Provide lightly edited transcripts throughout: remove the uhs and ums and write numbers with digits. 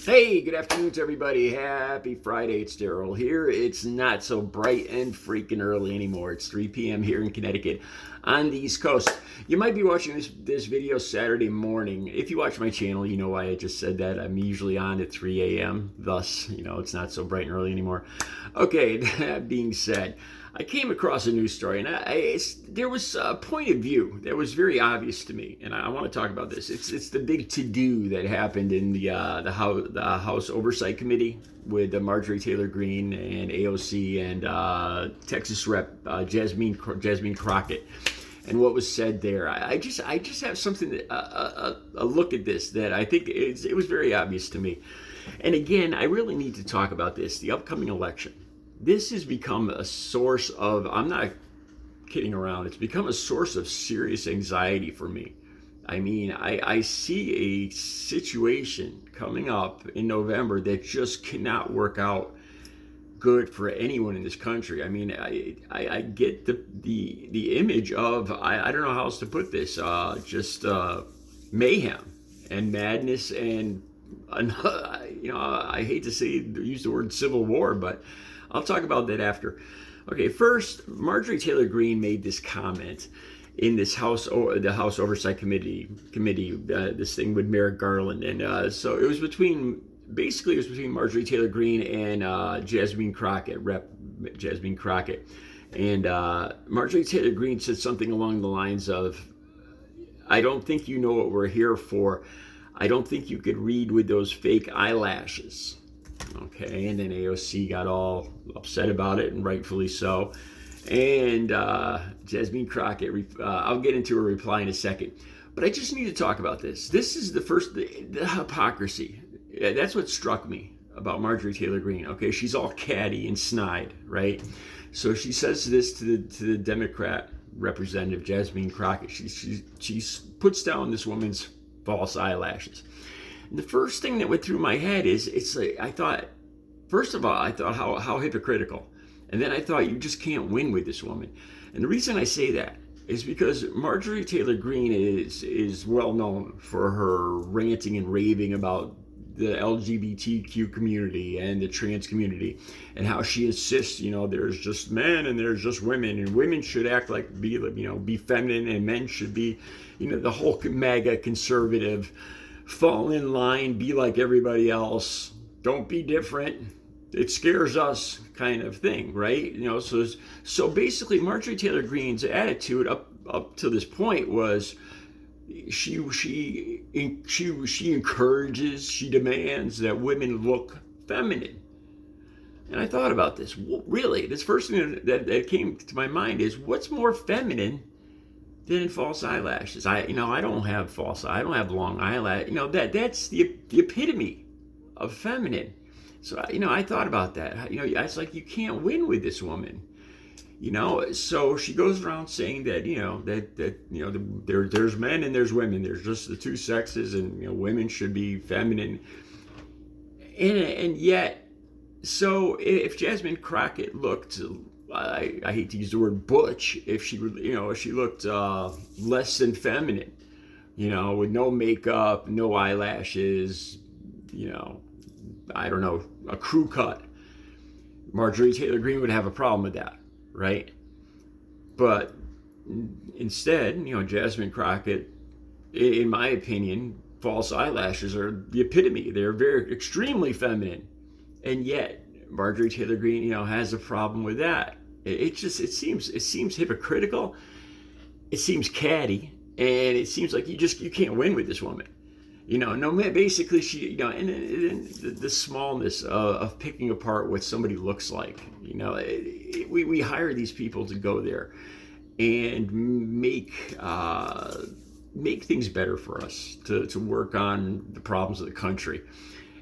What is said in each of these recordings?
Hey, good afternoon to everybody. Happy Friday. It's Daryl here. It's not so bright and freaking early anymore. It's 3 p.m. here in Connecticut on the East Coast. You might be watching this video Saturday morning. If you watch my channel, you know why I just said that. I'm usually on at 3 a.m. Thus, it's not so bright and early anymore. Okay, that being said, I came across a news story, and there was a point of view that was very obvious to me, and I want to talk about this. It's the big to-do that happened in the House Oversight Committee with Marjorie Taylor Greene and AOC and Texas Rep Jasmine Crockett, and what was said there. I just have something a look at this that I think it was very obvious to me, and again, I really need to talk about this. The upcoming election. This has become a source of, I'm not kidding around, it's become a source of serious anxiety for me. I mean, I see a situation coming up in November that just cannot work out good for anyone in this country. I mean, I get the image of, I don't know how else to put this, just mayhem and madness and, I hate to use the word civil war, but I'll talk about that after. Okay, first, Marjorie Taylor Greene made this comment in this the House Oversight Committee, this thing with Merrick Garland, and so it was between Marjorie Taylor Greene and Jasmine Crockett, Rep. Jasmine Crockett, and Marjorie Taylor Greene said something along the lines of, "I don't think you know what we're here for. I don't think you could read with those fake eyelashes." Okay, and then AOC got all upset about it, and rightfully so. And Jasmine Crockett, I'll get into her reply in a second. But I just need to talk about this. This is the hypocrisy. That's what struck me about Marjorie Taylor Greene. Okay, she's all catty and snide, right? So she says this to the Democrat representative, Jasmine Crockett. She puts down this woman's false eyelashes. And the first thing that went through my head is, first of all, I thought how hypocritical. And then I thought, you just can't win with this woman. And the reason I say that is because Marjorie Taylor Greene is well known for her ranting and raving about the LGBTQ community and the trans community, and how she insists, there's just men and there's just women, and women should be feminine, and men should be, the whole MAGA conservative, fall in line, be like everybody else, don't be different, it scares us kind of thing, right? So basically Marjorie Taylor Greene's attitude up to this point was she encourages, she demands that women look feminine. And I thought about this. Really, this first thing that came to my mind is, what's more feminine than false eyelashes? I don't have I don't have long eyelash. That's the epitome of feminine. So I thought about that. It's like, you can't win with this woman. So she goes around saying that there's men and there's women. There's just the two sexes, and women should be feminine. And yet, so if Jasmine Crockett looked, I hate to use the word butch, if she looked less than feminine, with no makeup, no eyelashes, I don't know, a crew cut, Marjorie Taylor Greene would have a problem with that, right? But instead, Jasmine Crockett, in my opinion, false eyelashes are the epitome. They're very extremely feminine, and yet Marjorie Taylor Greene, has a problem with that. It seems hypocritical. It seems catty, and it seems like you can't win with this woman. No, basically she, and the smallness of picking apart what somebody looks like. We hire these people to go there and make things better for us, to work on the problems of the country.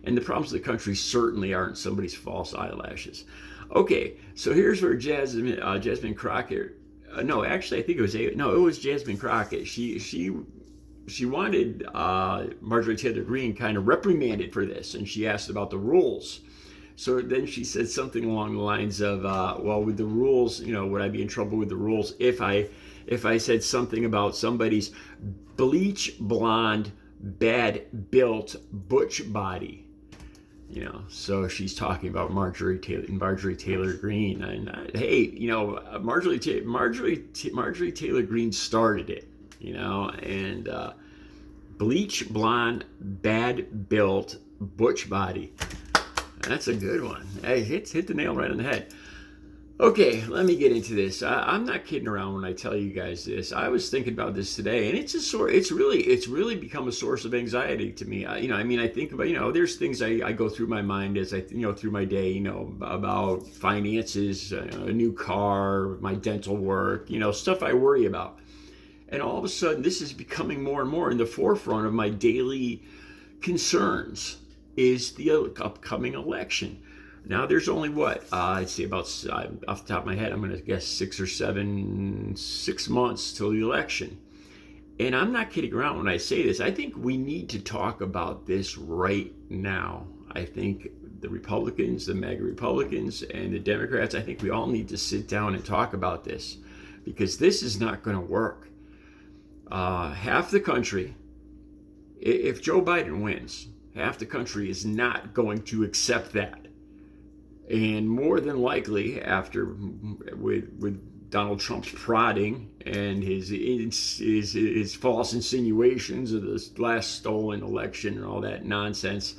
And the problems of the country certainly aren't somebody's false eyelashes. Okay, so here's where Jasmine Crockett. No, actually, I think it was Jasmine Crockett. She wanted Marjorie Taylor Greene kind of reprimanded for this, and she asked about the rules. So then she said something along the lines of, well, with the rules, would I be in trouble with the rules if I said something about somebody's bleach blonde, bad built butch body? So she's talking about Marjorie Taylor Greene, and hey, Marjorie Taylor Greene started it, and bleach blonde, bad built, butch body. That's a good one. Hey, hit the nail right on the head. Okay, let me get into this. I'm not kidding around when I tell you guys this. I was thinking about this today, and it's really become a source of anxiety to me. I think about, there's things I go through my mind as I, through my day, about finances, a new car, my dental work, stuff I worry about. And all of a sudden, this is becoming more and more in the forefront of my daily concerns is the upcoming election. Now, there's only I'd say about, off the top of my head, I'm going to guess 6 months till the election. And I'm not kidding around when I say this. I think we need to talk about this right now. I think the Republicans, the MAGA Republicans, and the Democrats, I think we all need to sit down and talk about this, because this is not going to work. Half the country, if Joe Biden wins, half the country is not going to accept that. And more than likely, after with Donald Trump's prodding and his false insinuations of this last stolen election and all that nonsense,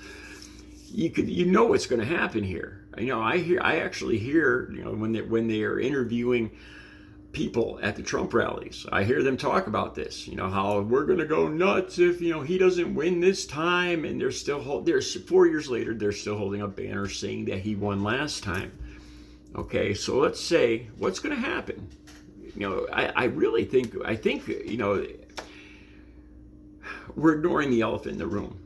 you know what's going to happen here. I actually hear when they are interviewing people at the Trump rallies, I hear them talk about this, how we're going to go nuts if, he doesn't win this time. And there's 4 years later, they're still holding up banners saying that he won last time. Okay, so let's say, what's going to happen? I think, we're ignoring the elephant in the room.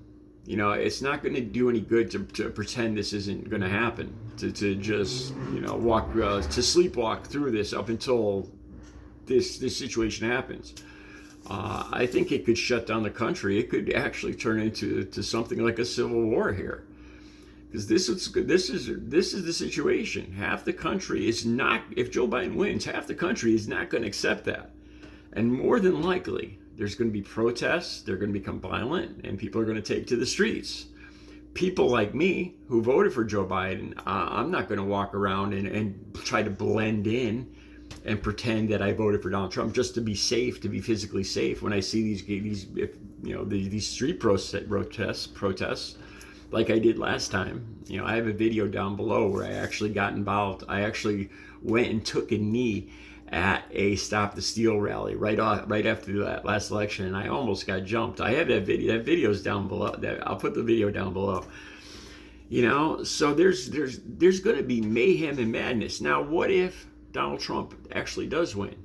It's not going to do any good to pretend this isn't going to happen, to just, walk, to sleepwalk through this up until this situation happens. I think it could shut down the country. It could actually turn into something like a civil war here, because this is the situation. Half the country is not. If Joe Biden wins, half the country is not going to accept that, and more than likely, there's going to be protests. They're going to become violent, and people are going to take to the streets. People like me who voted for Joe Biden, I'm not going to walk around and try to blend in and pretend that I voted for Donald Trump just to be safe, to be physically safe. When I see these street protests, like I did last time, I have a video down below where I actually got involved. I actually went and took a knee at a Stop the Steal rally right after that last election, and I almost got jumped. I have that video. That video's down below. I'll put the video down below. So there's going to be mayhem and madness. Now, what if Donald Trump actually does win?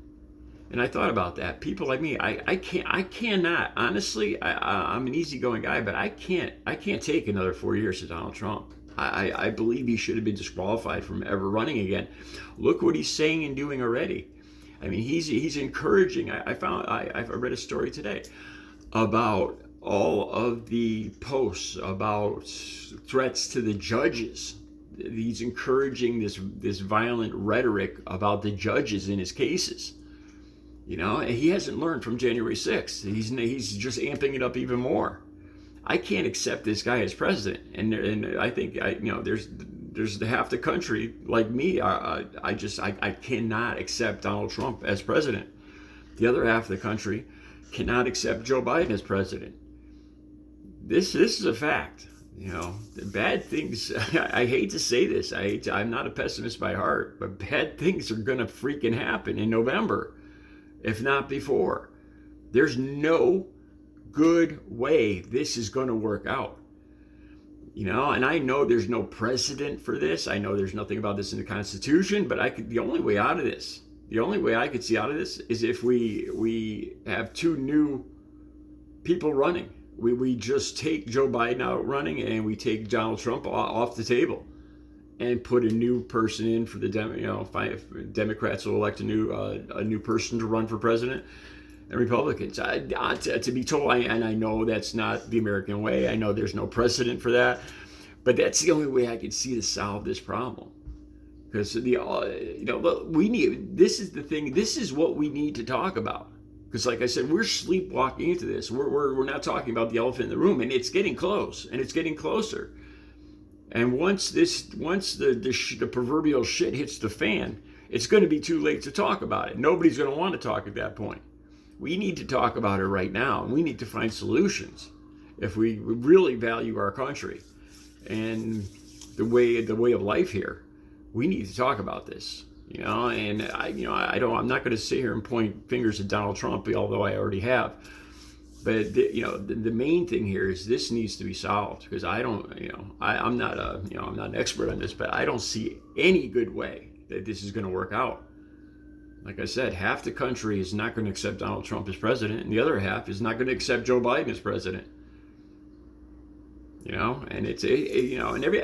And I thought about that. People like me, I cannot honestly. I'm an easygoing guy, but I can't take another 4 years of Donald Trump. I believe he should have been disqualified from ever running again. Look what he's saying and doing already. I mean, he's encouraging. I read a story today about all of the posts about threats to the judges. He's encouraging this violent rhetoric about the judges in his cases. And he hasn't learned from January 6th. He's just amping it up even more. I can't accept this guy as president, and I think there's half the country like me. I cannot accept Donald Trump as president. The other half of the country cannot accept Joe Biden as president. This is a fact. The bad things. I hate to say this. I'm not a pessimist by heart, but bad things are gonna freaking happen in November, if not before. There's no good way this is going to work out. And I know there's no precedent for this. I know there's nothing about this in the Constitution, but the only way I could see out of this is if we have two new people running. We just take Joe Biden out running, and we take Donald Trump off the table and put a new person in for the Democrats will elect a new person to run for president. And Republicans, to be told, and I know that's not the American way. I know there's no precedent for that, but that's the only way I could see to solve this problem. Because we need. This is the thing. This is what we need to talk about. Because, like I said, we're sleepwalking into this. We're not talking about the elephant in the room, and it's getting close, and it's getting closer. And once the proverbial shit hits the fan, it's going to be too late to talk about it. Nobody's going to want to talk at that point. We need to talk about it right now, and we need to find solutions if we really value our country and the way of life here. We need to talk about this, And I'm not going to sit here and point fingers at Donald Trump, although I already have. But the main thing here is this needs to be solved, because I'm not an expert on this, but I don't see any good way that this is going to work out. Like I said, half the country is not going to accept Donald Trump as president, and the other half is not going to accept Joe Biden as president. And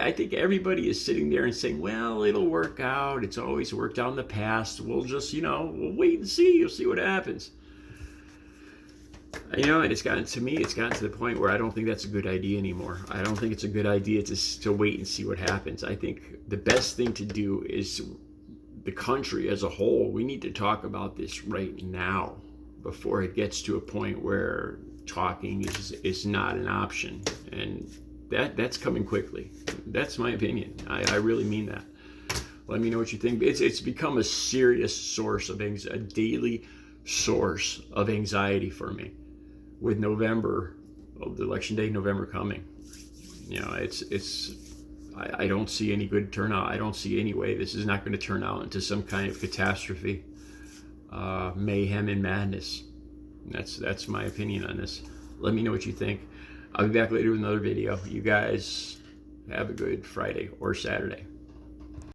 I think everybody is sitting there and saying, well, it'll work out. It's always worked out in the past. We'll just, we'll wait and see. You'll see what happens. And it's gotten to the point where I don't think that's a good idea anymore. I don't think it's a good idea to wait and see what happens. I think the best thing to do is the country as a whole. We need to talk about this right now before it gets to a point where talking is not an option. And that's coming quickly. That's my opinion. I really mean that. Let me know what you think. It's become a serious source of a daily source of anxiety for me with the election day, November coming. I don't see any good turnout. I don't see any way this is not going to turn out into some kind of catastrophe, mayhem and madness. That's my opinion on this. Let me know what you think. I'll be back later with another video. You guys have a good Friday or Saturday.